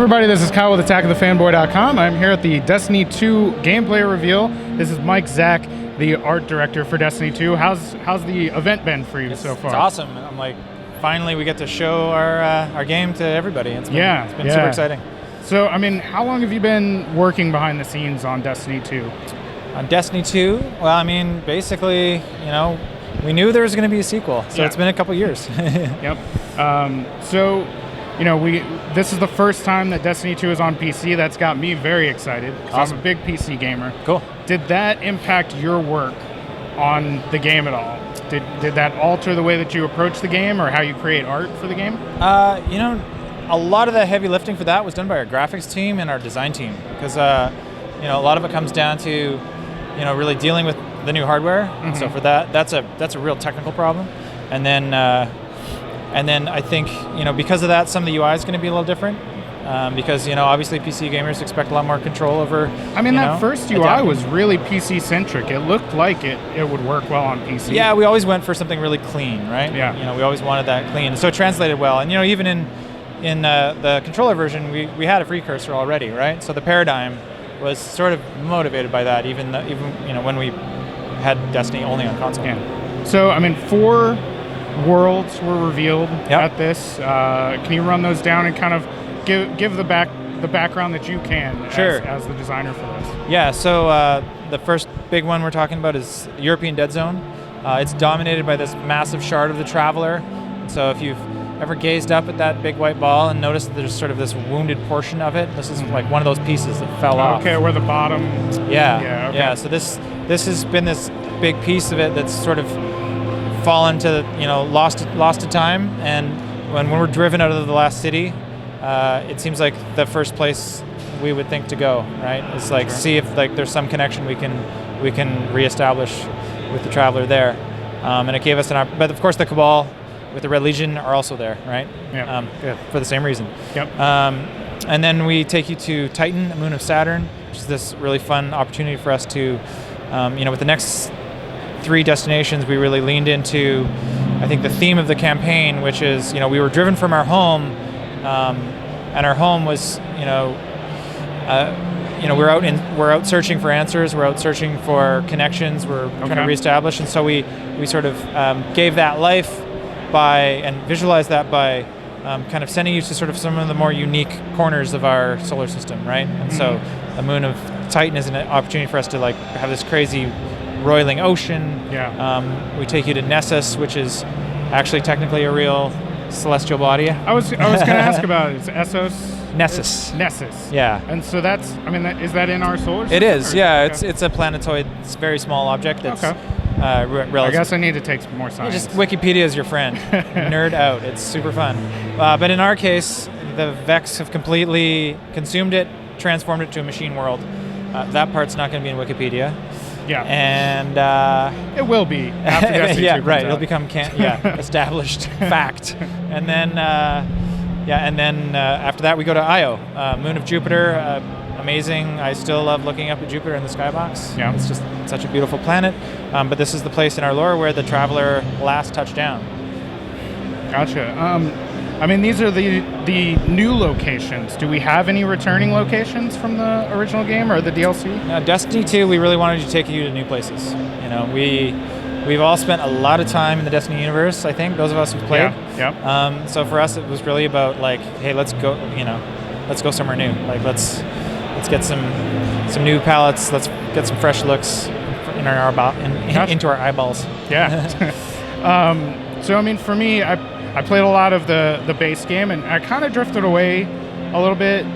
Everybody, this is Kyle with AttackOfTheFanboy.com. I'm here at the Destiny 2 gameplay reveal. This is Mike Zack, the art director for Destiny 2. How's the event been for you so far? It's awesome. I'm like, finally we get to show our game to everybody. It's been super exciting. So, I mean, how long have you been working behind the scenes on Destiny 2? On Destiny 2, well, I mean, basically, we knew there was going to be a sequel, so it's been a couple years. Yep. This is the first time that Destiny 2 is on PC. That's got me very excited, because Awesome. I'm a big PC gamer. Cool. Did that impact your work on the game at all? Did that alter the way that you approach the game or how you create art for the game? A lot of the heavy lifting for that was done by our graphics team and our design team, because a lot of it comes down to really dealing with the new hardware. Mm-hmm. So for that's a real technical problem, and then I think because of that, some of the UI is going to be a little different, because obviously PC gamers expect a lot more control over. I mean, that first UI was really PC centric. It looked like it would work well on PC. Yeah, we always went for something really clean, right? Yeah. We always wanted that clean, so it translated well. And even in the controller version, we had a free cursor already, right? So the paradigm was sort of motivated by that, even when we had Destiny only on console. Yeah. So, I mean, 4 worlds were revealed at this. Can you run those down and kind of give the background that you can as the designer for this? Yeah, so the first big one we're talking about is European Dead Zone. It's dominated by this massive shard of the Traveler. So if you've ever gazed up at that big white ball and noticed that there's sort of this wounded portion of it, this is like one of those pieces that fell off. Okay, where the bottom... Yeah, so this has been this big piece of it that's sort of fallen to, lost to time, and when we're driven out of the last city, it seems like the first place we would think to go, right? It's like see if there's some connection we can reestablish with the Traveler there, and it gave us but of course the Cabal with the Red Legion are also there, right? Yeah. For the same reason. Yep. And then we take you to Titan, a moon of Saturn, which is this really fun opportunity for us to, with the next 3 destinations, we really leaned into, I think, the theme of the campaign, which is, we were driven from our home, and our home was, we're out searching for answers, we're out searching for connections, we're trying to reestablish, and so we sort of gave that life and visualized that by kind of sending you to sort of some of the more unique corners of our solar system, right? And so the moon of Titan is an opportunity for us to have this crazy roiling ocean. Yeah. We take you to Nessus, which is actually technically a real celestial body. I was going to ask about it. It's Essos? Nessus. Nessus. Yeah. And so that's, is that in our solar system? It is, yeah. Okay. It's a planetoid. It's a very small object that's relative. I guess I need to take some more science. Just Wikipedia is your friend. Nerd out. It's super fun. But in our case, the Vex have completely consumed it, transformed it to a machine world. That part's not going to be in Wikipedia. Yeah. And it will be after Destiny 2 comes out. It'll become established fact. And then after that we go to Io, moon of Jupiter. Amazing. I still love looking up at Jupiter in the skybox. Yeah. It's just such a beautiful planet. But this is the place in our lore where the Traveler last touched down. Gotcha. These are the new locations. Do we have any returning locations from the original game or the DLC? Destiny 2, we really wanted to take you to new places. We've all spent a lot of time in the Destiny universe, I think, those of us who've played. Yeah. So for us, it was really about hey, let's go somewhere new. Let's get some new palettes. Let's get some fresh looks in into our eyeballs. Yeah. So for me, I played a lot of the base game, and I kind of drifted away a little bit,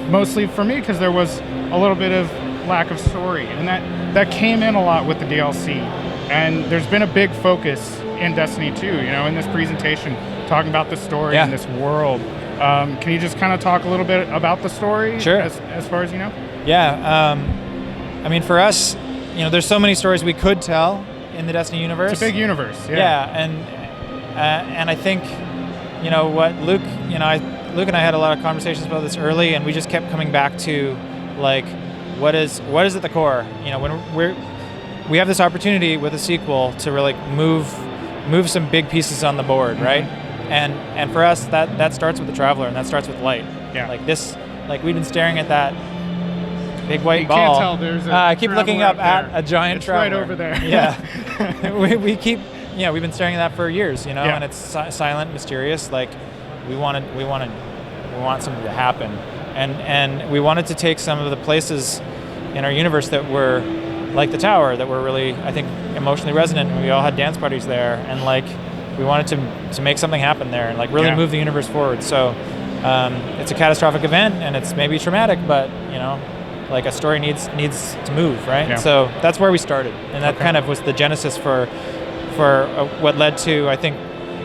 mostly for me because there was a little bit of lack of story, and that came in a lot with the DLC. And there's been a big focus in Destiny 2, in this presentation, talking about the story and this world. Can you just kind of talk a little bit about the story? Sure. As far as you know? Yeah. For us, there's so many stories we could tell in the Destiny universe. It's a big universe. Yeah, and I think, what Luke and I had a lot of conversations about this early, and we just kept coming back to, what is at the core? When we have this opportunity with a sequel to really move some big pieces on the board, right? And for us, that starts with the Traveler, and that starts with light. Yeah. Like this, like we've been staring at that big white You ball. can't tell there's a I keep looking traveler up up there. at a giant It's traveler. right over there. Yeah. we keep, we've been staring at that for years, Yeah. and it's silent, mysterious. Like we want something to happen, and we wanted to take some of the places in our universe that were like the tower, that were really, I think, emotionally resonant, and we all had dance parties there, and like we wanted to make something happen there, and like really move the universe forward. So it's a catastrophic event, and it's maybe traumatic, but like a story needs to move, right? Yeah. So that's where we started, and that kind of was the genesis for what led to, I think,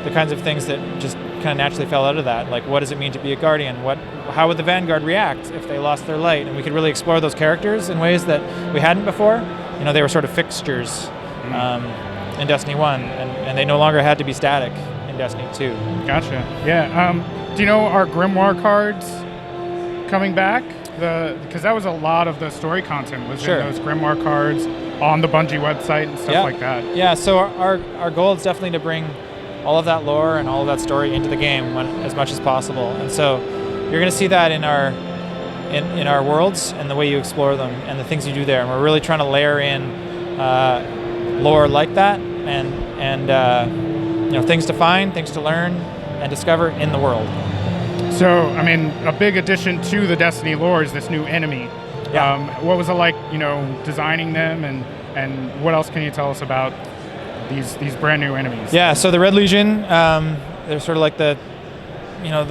the kinds of things that just kind of naturally fell out of that. Like, what does it mean to be a Guardian? How would the Vanguard react if they lost their light? And we could really explore those characters in ways that we hadn't before. They were sort of fixtures in Destiny 1, and they no longer had to be static in Destiny 2. Gotcha. Yeah. Do you know our Grimoire cards coming back? Because that was a lot of the story content was in those Grimoire cards on the Bungie website and stuff like that. Yeah. So our goal is definitely to bring all of that lore and all of that story into the game as much as possible. And so you're going to see that in our worlds and the way you explore them and the things you do there. And we're really trying to layer in lore like that and things to find, things to learn and discover in the world. So, I mean, a big addition to the Destiny lore is this new enemy. Yeah. What was it like, designing them, and what else can you tell us about these brand new enemies? Yeah, so the Red Legion, they're sort of like the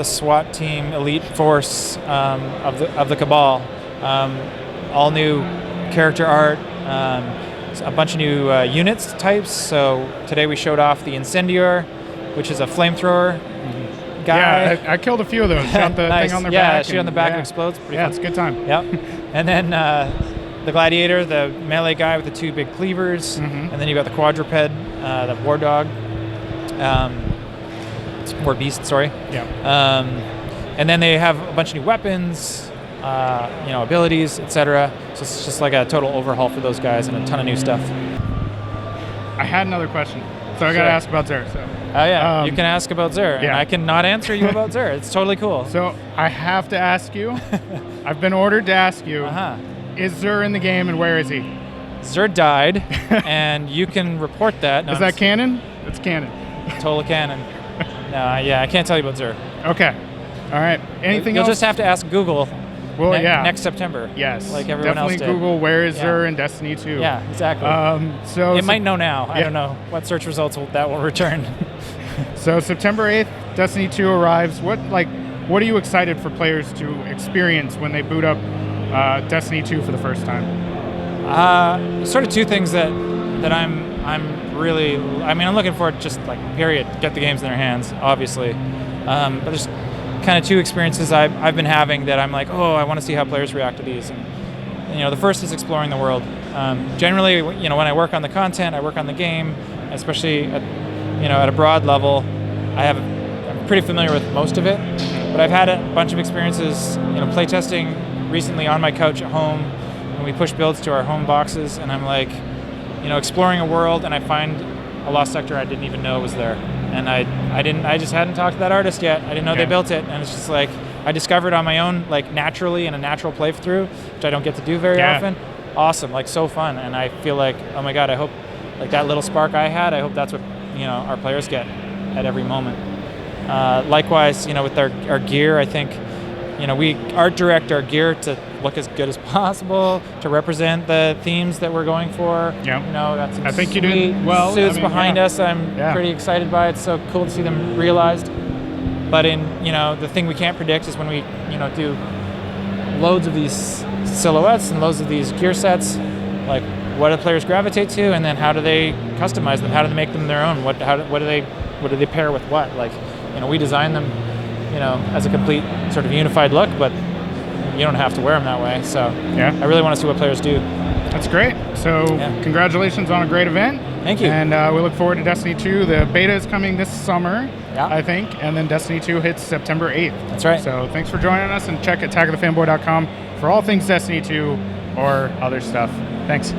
SWAT team, elite force of the Cabal. All new character art, a bunch of new units types. So today we showed off the Incendior, which is a flamethrower guy. Yeah, I killed a few of those. Shot the nice. thing on their yeah, back. shoot on the back and explodes. Pretty fun. It's a good time. Yep. And then the Gladiator, the melee guy with the two big cleavers. And then you got the Quadruped, the War Dog. War Beast, sorry. Yeah. And then they have a bunch of new weapons, abilities, etc. So it's just like a total overhaul for those guys and a ton of new stuff. I had another question, so I got to ask about Xur. So. Oh yeah, you can ask about Xur, and yeah. I cannot answer you about Xur. It's totally cool. So I have to ask you. I've been ordered to ask you. Is Xur in the game, and where is he? Xur died, and you can report that. No, is that canon? It's canon. Total canon. No, I can't tell you about Xur. Okay. All right. Anything You'll else? just have to ask Google. Well, next September. Yes. Like everyone else Definitely did. Google where is Xur in Destiny 2. Yeah, exactly. So it might know now. I don't know what search results that will return. So September 8th, Destiny 2 arrives. What are you excited for players to experience when they boot up Destiny 2 for the first time? Sort of two things that I'm really. I mean, I'm looking forward. Just like period, get the games in their hands, obviously. But there's kind of two experiences I've been having that I'm like, oh, I want to see how players react to these. And the first is exploring the world. Generally, when I work on the content, I work on the game, especially at a broad level. I'm pretty familiar with most of it, but I've had a bunch of experiences, playtesting recently on my couch at home when we push builds to our home boxes, and I'm like, exploring a world, and I find a lost sector I didn't even know was there. And I just hadn't talked to that artist yet. I didn't know they built it, and it's just like I discovered on my own, like naturally in a natural playthrough, which I don't get to do very often. Awesome, like so fun, and I feel like, oh my god, I hope like that little spark I had. I hope that's what our players get at every moment. Likewise, with our gear, I think we art direct our gear to look as good as possible, to represent the themes that we're going for. Yeah. Got some I think you did well. suits behind us. I'm pretty excited by it. It's so cool to see them realized. But in the thing we can't predict is when we do loads of these silhouettes and loads of these gear sets, like what do players gravitate to, and then how do they customize them? How do they make them their own? What do they pair with what? Like we design them as a complete sort of unified look, but you don't have to wear them that way. So I really want to see what players do. That's great. So congratulations on a great event. Thank you. And we look forward to Destiny 2. The beta is coming this summer, I think, and then Destiny 2 hits September 8th. That's right. So thanks for joining us, and check attackofthefanboy.com for all things Destiny 2 or other stuff. Thanks.